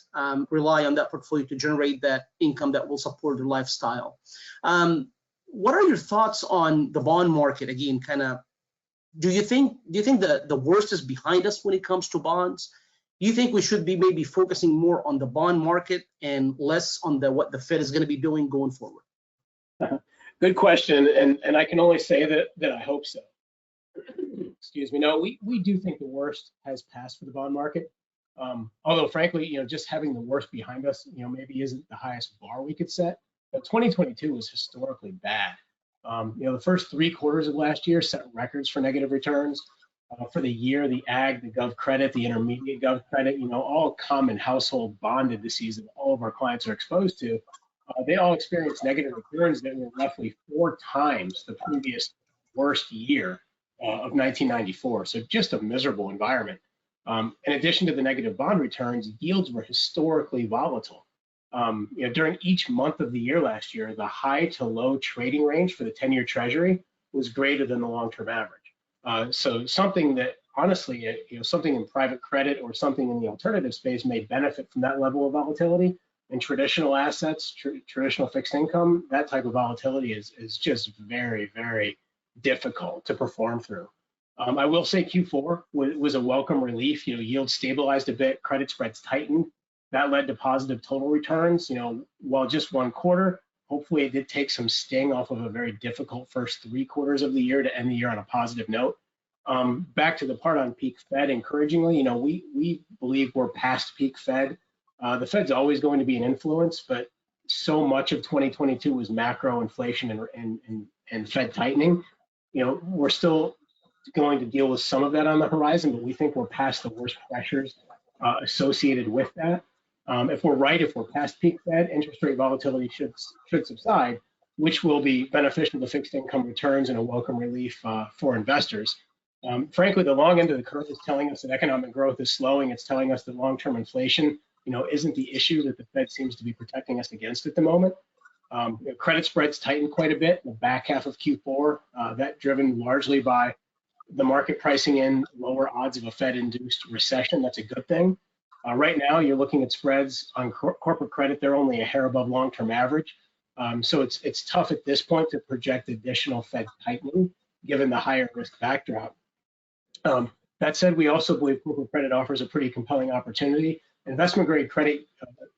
rely on that portfolio to generate that income that will support their lifestyle. What are your thoughts on the bond market? Again, do you think the worst is behind us when it comes to bonds? Do you think we should be maybe focusing more on the bond market and less on what the Fed is going to be doing going forward? Good question, and I can only say that I hope so. Excuse me. No, we do think the worst has passed for the bond market. Although frankly, just having the worst behind us, maybe isn't the highest bar we could set. But 2022 was historically bad. The first 3 quarters of last year set records for negative returns. For the year, the ag, the gov credit, the intermediate gov credit, all common household bond indices that all of our clients are exposed to, they all experienced negative returns that were roughly 4 times the previous worst year of 1994. So just a miserable environment. In addition to the negative bond returns, yields were historically volatile. During each month of the year last year, the high to low trading range for the 10-year Treasury was greater than the long-term average. So something that honestly, something in private credit or something in the alternative space may benefit from that level of volatility. In traditional assets, traditional fixed income, that type of volatility is just very, very difficult to perform through. I will say Q4 was a welcome relief. Yields stabilized a bit, credit spreads tightened. That led to positive total returns. While just 1 quarter, hopefully it did take some sting off of a very difficult first 3 quarters of the year to end the year on a positive note. Back to the part on peak Fed, encouragingly, we believe we're past peak Fed. The Fed's always going to be an influence, but so much of 2022 was macro inflation and Fed tightening. We're still going to deal with some of that on the horizon, but we think we're past the worst pressures associated with that. If we're right, if we're past peak Fed, interest rate volatility should subside, which will be beneficial to fixed income returns and a welcome relief for investors. Frankly, the long end of the curve is telling us that economic growth is slowing. It's telling us that long-term inflation, isn't the issue that the Fed seems to be protecting us against at the moment. Credit spreads tightened quite a bit in the back half of Q4, that driven largely by the market pricing in lower odds of a Fed-induced recession. That's a good thing. Right now, you're looking at spreads on corporate credit. They're only a hair above long-term average. So it's tough at this point to project additional Fed tightening given the higher risk backdrop. That said, we also believe corporate credit offers a pretty compelling opportunity. Investment grade credit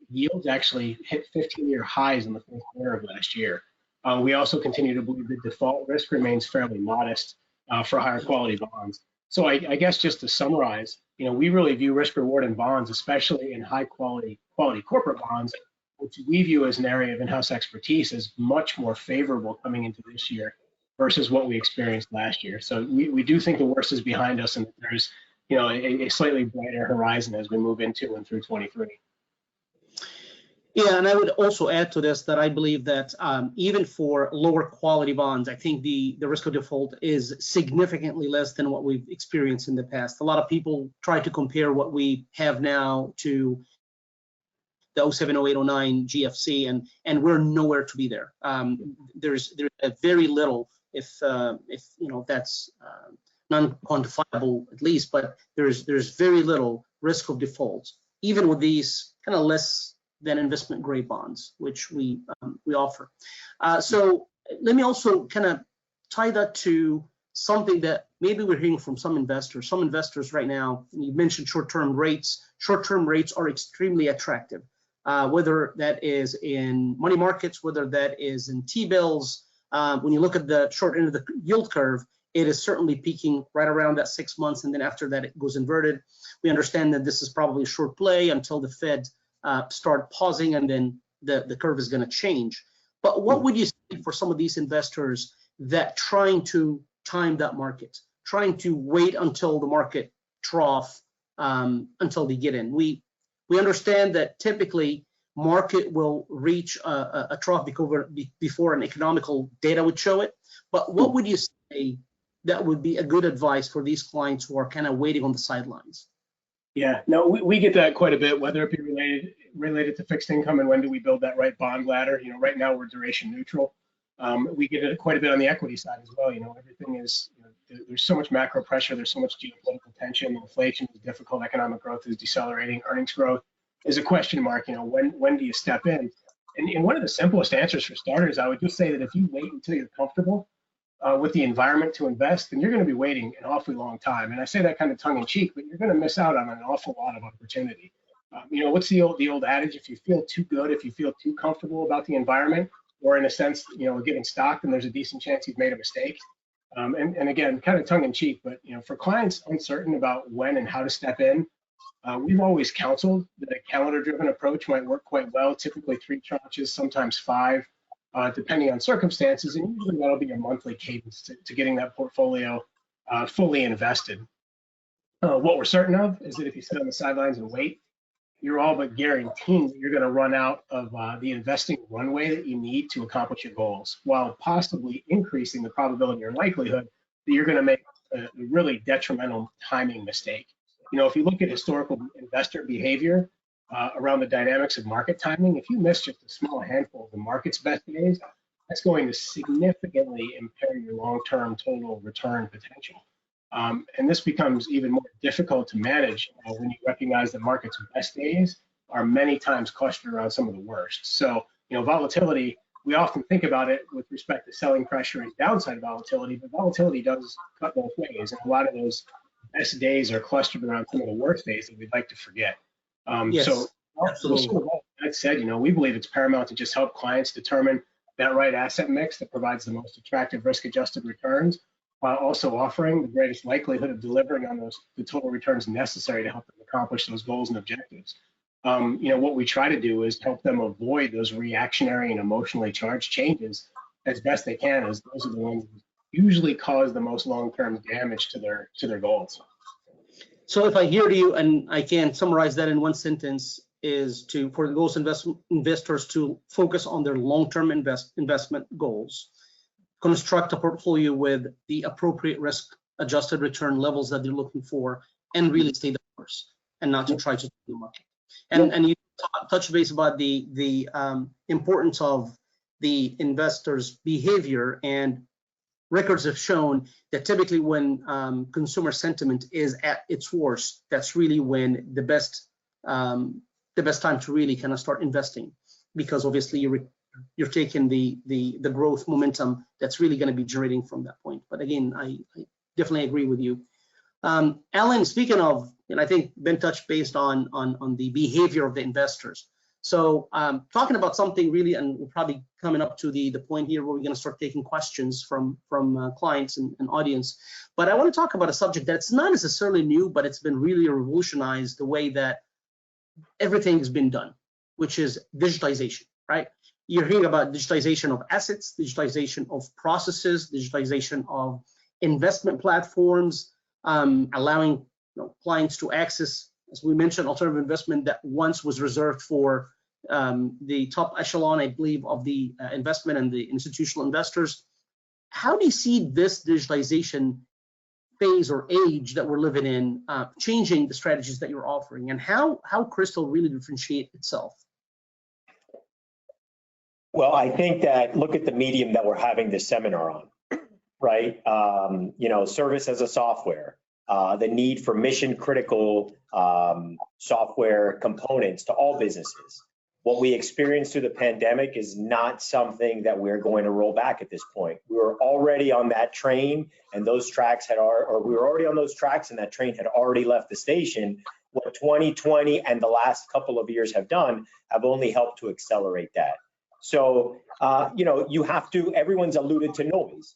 yields actually hit 15-year highs in the fourth quarter of last year. We also continue to believe that default risk remains fairly modest. for higher quality bonds. So I guess just to summarize, we really view risk reward in bonds, especially in high quality corporate bonds, which we view as an area of in-house expertise, as much more favorable coming into this year versus what we experienced last year. So we do think the worst is behind us, and there's a slightly brighter horizon as we move into and through 23. Yeah, and I would also add to this that I believe that even for lower quality bonds, I think the risk of default is significantly less than what we've experienced in the past. A lot of people try to compare what we have now to the 07, 08, 09 GFC, and we're nowhere to be there. There's a very little, if that's non-quantifiable at least, but there's very little risk of default, even with these kind of less than investment grade bonds, which we offer. So let me also kind of tie that to something that maybe we're hearing from some investors. Some investors right now, you mentioned short-term rates. Short-term rates are extremely attractive, whether that is in money markets, whether that is in T-bills. When you look at the short end of the yield curve, it is certainly peaking right around that 6 months, and then after that it goes inverted. We understand that this is probably a short play until the Fed start pausing, and then the curve is going to change. But what would you say for some of these investors that trying to time that market, trying to wait until the market trough until they get in? We understand that typically market will reach a trough before an economical data would show it. But what would you say that would be a good advice for these clients who are kind of waiting on the sidelines? Yeah, no, we get that quite a bit, whether it be related to fixed income and when do we build that right bond ladder. Right now we're duration neutral. We get it quite a bit on the equity side as well. Everything is, there's so much macro pressure, there's so much geopolitical tension, inflation is difficult, economic growth is decelerating, earnings growth is a question mark. When do you step in? And one of the simplest answers for starters, I would just say that if you wait until you're comfortable with the environment to invest, then you're going to be waiting an awfully long time. And I say that kind of tongue in cheek, but you're going to miss out on an awful lot of opportunity. What's the old adage? If you feel too good, if you feel too comfortable about the environment, or in a sense, a given stock, then there's a decent chance you've made a mistake. And again, kind of tongue in cheek, but for clients uncertain about when and how to step in, we've always counseled that a calendar-driven approach might work quite well. Typically 3 tranches, sometimes 5. Depending on circumstances, and usually that'll be a monthly cadence to getting that portfolio fully invested. What we're certain of is that if you sit on the sidelines and wait, you're all but guaranteeing that you're going to run out of the investing runway that you need to accomplish your goals, while possibly increasing the probability or likelihood that you're going to make a really detrimental timing mistake. If you look at historical investor behavior, around the dynamics of market timing, if you miss just a small handful of the market's best days, that's going to significantly impair your long-term total return potential. And this becomes even more difficult to manage when you recognize that market's best days are many times clustered around some of the worst. So, volatility, we often think about it with respect to selling pressure and downside volatility, but volatility does cut both ways. And a lot of those best days are clustered around some of the worst days that we'd like to forget. Yes, so that said, we believe it's paramount to just help clients determine that right asset mix that provides the most attractive risk-adjusted returns, while also offering the greatest likelihood of delivering on the total returns necessary to help them accomplish those goals and objectives. What we try to do is help them avoid those reactionary and emotionally charged changes as best they can, as those are the ones that usually cause the most long-term damage to their goals. So if I hear you, and I can summarize that in one sentence, is for those investors to focus on their long-term investment goals, construct a portfolio with the appropriate risk-adjusted return levels that they're looking for, and really stay the course, and not to try to do the market. And you touch base about the importance of the investor's behavior, and records have shown that typically when consumer sentiment is at its worst, that's really when the best time to really kind of start investing, because obviously you're taking the growth momentum that's really going to be generating from that point. But again, I definitely agree with you. Alan, speaking of, and I think Ben touched based on the behavior of the investors. So talking about something really, and we're probably coming up to the point here where we're going to start taking questions from clients and audience. But I want to talk about a subject that's not necessarily new, but it's been really revolutionized the way that everything's been done, which is digitization, right? You're hearing about digitization of assets, digitization of processes, digitization of investment platforms, allowing clients to access, as we mentioned, alternative investment that once was reserved for the top echelon, I believe, of the investment and the institutional investors. How do you see this digitization phase or age that we're living in changing the strategies that you're offering, and how Crystal really differentiate itself? Well, I think that look at the medium that we're having this seminar on, right? Service as a software, the need for mission critical software components to all businesses. What we experienced through the pandemic is not something that we're going to roll back at this point. We were already on that train, and those tracks we were already on those tracks, and that train had already left the station. What 2020 and the last couple of years have done have only helped to accelerate that. So, you have to, everyone's alluded to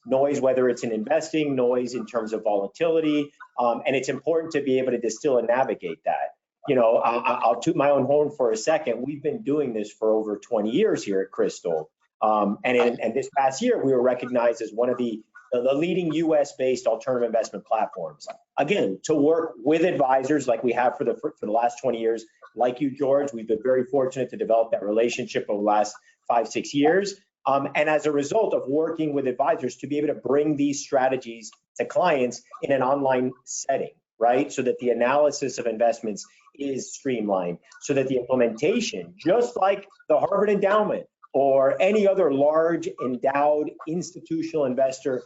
noise, whether it's in investing, noise in terms of volatility, and it's important to be able to distill and navigate that. I'll toot my own horn for a second. We've been doing this for over 20 years here at Crystal. And this past year, we were recognized as one of the leading US-based alternative investment platforms. Again, to work with advisors like we have for the last 20 years, like you, George, we've been very fortunate to develop that relationship over the last 5-6 years. And as a result of working with advisors to be able to bring these strategies to clients in an online setting, right? So that the analysis of investments is streamlined, so that the implementation, just like the Harvard Endowment or any other large endowed institutional investor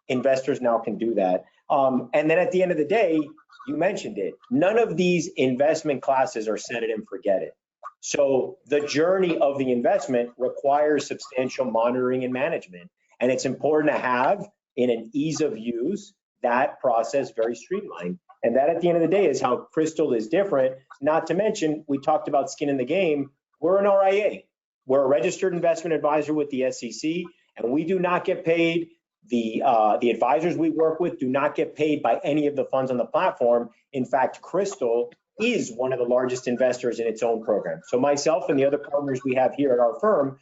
investors now can do that. And then at the end of the day, you mentioned it, none of these investment classes are set it and forget it. So the journey of the investment requires substantial monitoring and management. And it's important to have in an ease of use, that process very streamlined. And that at the end of the day is how Crystal is different. Not to mention, we talked about skin in the game. We're an RIA. We're a registered investment advisor with the SEC, and we do not get paid. The advisors we work with do not get paid by any of the funds on the platform. In fact, Crystal is one of the largest investors in its own program. So myself and the other partners we have here at our firm,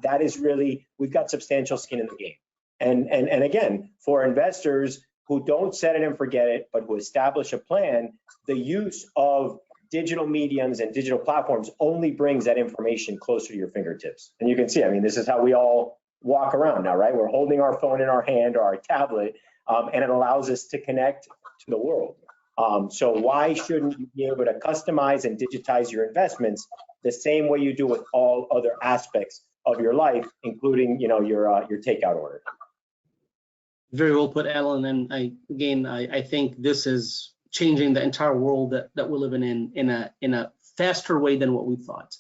that is really, we've got substantial skin in the game. And again, for investors who don't set it and forget it, but who establish a plan, the use of digital mediums and digital platforms only brings that information closer to your fingertips. And you can see, I mean, this is how we all walk around now, right? We're holding our phone in our hand or our tablet, and it allows us to connect to the world. So why shouldn't you be able to customize and digitize your investments the same way you do with all other aspects of your life, including, your takeout order? Very well put, Alan. And I think this is changing the entire world that we're living in a faster way than what we thought.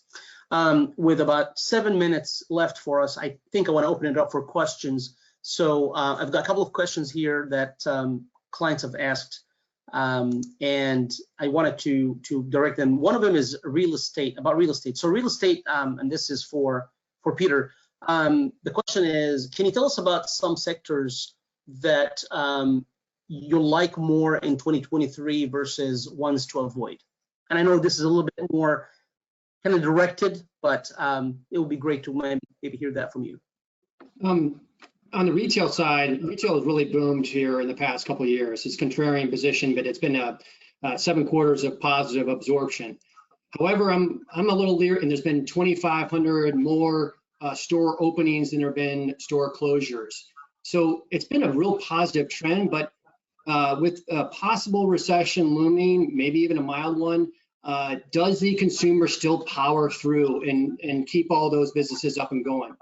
With about 7 minutes left for us, I think I want to open it up for questions. So I've got a couple of questions here that clients have asked, and I wanted to direct them. One of them is real estate, about real estate. So real estate, and this is for Peter. The question is, can you tell us about some sectors that you like more in 2023 versus ones to avoid? And I know this is a little bit more kind of directed, but it would be great to maybe hear that from you. On the retail side, retail has really boomed here in the past couple of years. It's contrarian position, but it's been 7 quarters of positive absorption. However, I'm a little leery, and there's been 2,500 more store openings than there have been store closures. So it's been a real positive trend, but with a possible recession looming, maybe even a mild one, does the consumer still power through and keep all those businesses up and going?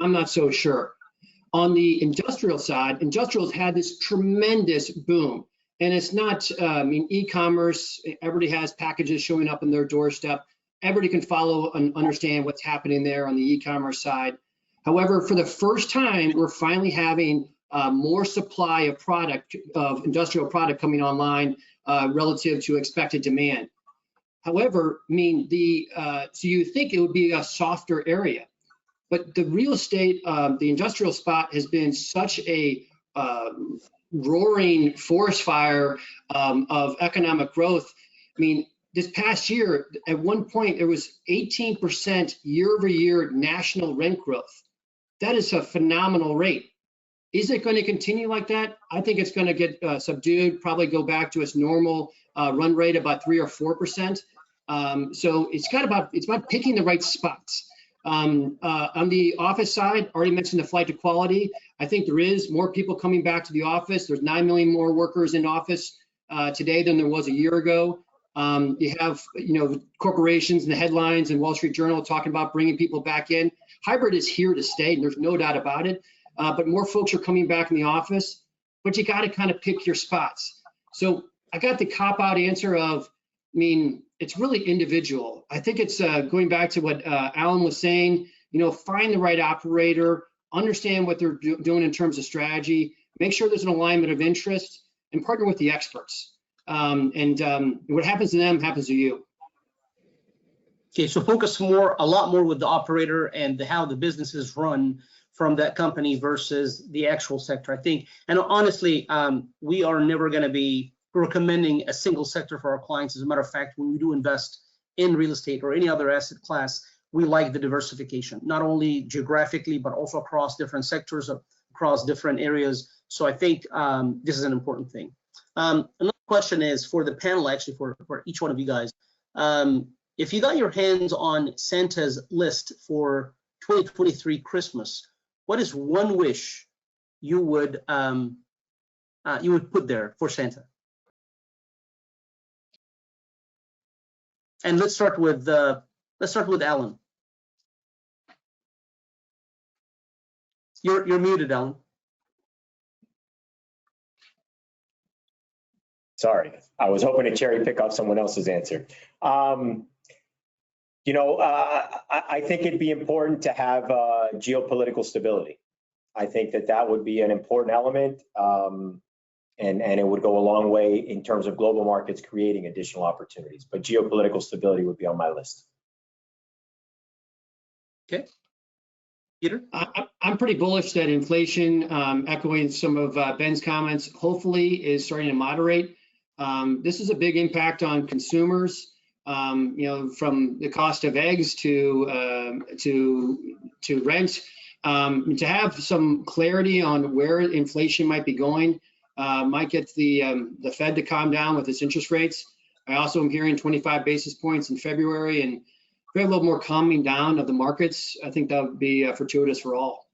I'm not so sure. On the industrial side, industrials had this tremendous boom. And it's not, e-commerce, everybody has packages showing up on their doorstep. Everybody can follow and understand what's happening there on the e-commerce side. However, for the first time, we're finally having more supply of industrial product coming online relative to expected demand. However, I mean, so you think it would be a softer area, but the real estate, the industrial spot has been such a roaring forest fire of economic growth. I mean, this past year, at one point, there was 18% year-over-year national rent growth. That is a phenomenal rate. Is it going to continue like that? I think it's going to get subdued, probably go back to its normal run rate, about 3 or 4%. So it's about picking the right spots. On the office side, already mentioned the flight to quality. I think there is more people coming back to the office. There's 9 million more workers in office today than there was a year ago. You have, corporations and the headlines and Wall Street Journal talking about bringing people back in. Hybrid is here to stay, and there's no doubt about it. But more folks are coming back in the office, but you got to kind of pick your spots. So I got the cop-out answer of, it's really individual. I think it's going back to what Alan was saying, find the right operator, understand what they're doing in terms of strategy, make sure there's an alignment of interest, and partner with the experts. What happens to them happens to you. Okay, so focus a lot more with the operator and how the business is run from that company versus the actual sector. I think, and honestly, we are never going to be recommending a single sector for our clients. As a matter of fact, when we do invest in real estate or any other asset class, we like the diversification, not only geographically, but also across different sectors, across different areas. So I think this is an important thing. Another question is for the panel, actually, for each one of you guys. If you got your hands on Santa's list for 2023 Christmas, what is one wish you would put there for Santa? And let's start with Alan. You're muted, Alan. Sorry, I was hoping to cherry pick off someone else's answer. I think it'd be important to have geopolitical stability. I think that would be an important element, and it would go a long way in terms of global markets creating additional opportunities. But geopolitical stability would be on my list. Okay, Peter? I'm pretty bullish that inflation, echoing some of Ben's comments, hopefully is starting to moderate. This is a big impact on consumers. From the cost of eggs to rent, to have some clarity on where inflation might be going, might get the Fed to calm down with its interest rates. I also am hearing 25 basis points in February, and if we have a little more calming down of the markets, I think that would be fortuitous for all.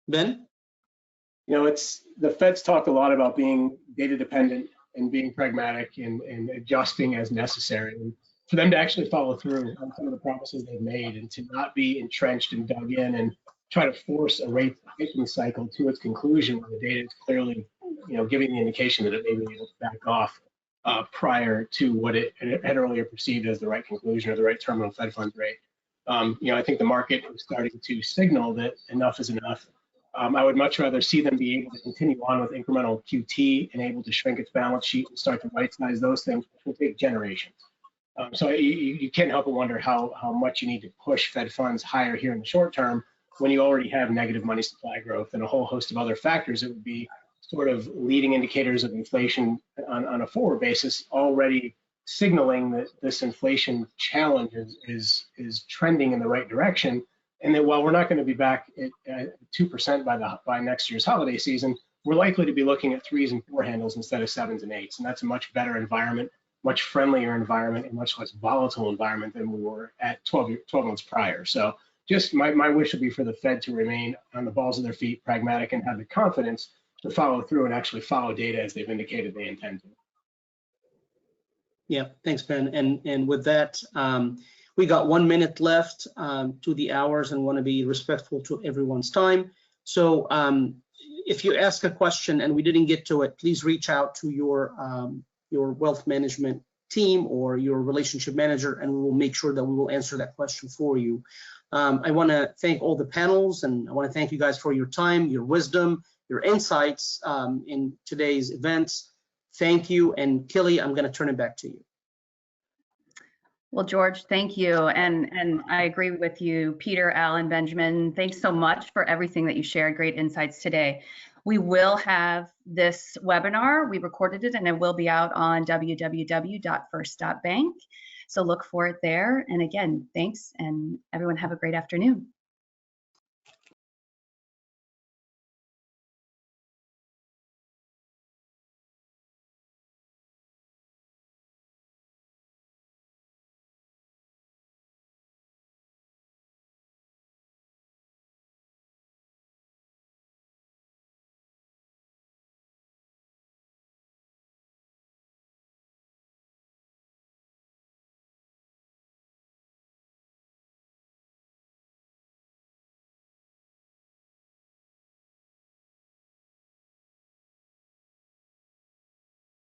Ben? It's the Fed's talked a lot about being data dependent and being pragmatic and adjusting as necessary. And for them to actually follow through on some of the promises they've made and to not be entrenched and dug in and try to force a rate hiking cycle to its conclusion when the data is clearly, giving the indication that it may be able to back off prior to what it had earlier perceived as the right conclusion or the right terminal Fed funds rate. I think the market is starting to signal that enough is enough. I would much rather see them be able to continue on with incremental QT and able to shrink its balance sheet and start to right-size those things, which will take generations. So you can't help but wonder how much you need to push Fed funds higher here in the short term when you already have negative money supply growth and a whole host of other factors that would be sort of leading indicators of inflation on a forward basis, already signaling that this inflation challenge is trending in the right direction. And that while we're not going to be back at 2% by next year's holiday season, we're likely to be looking at 3s and 4 handles instead of 7s and 8s. And that's a much better environment, much friendlier environment, and much less volatile environment than we were at 12 months prior. So just my wish would be for the Fed to remain on the balls of their feet, pragmatic, and have the confidence to follow through and actually follow data as they've indicated they intend to. Yeah, thanks, Ben. And with that, we got 1 minute left to the hours and want to be respectful to everyone's time. So if you ask a question and we didn't get to it, please reach out to your wealth management team or your relationship manager, and we will make sure that we will answer that question for you. I want to thank all the panels, and I want to thank you guys for your time, your wisdom, your insights in today's events. Thank you. And Kelly, I'm going to turn it back to you. Well, George, thank you. And I agree with you, Peter, Alan, Benjamin. Thanks so much for everything that you shared. Great insights today. We will have this webinar. We recorded it and it will be out on www.first.bank. So look for it there. And again, thanks, and everyone have a great afternoon.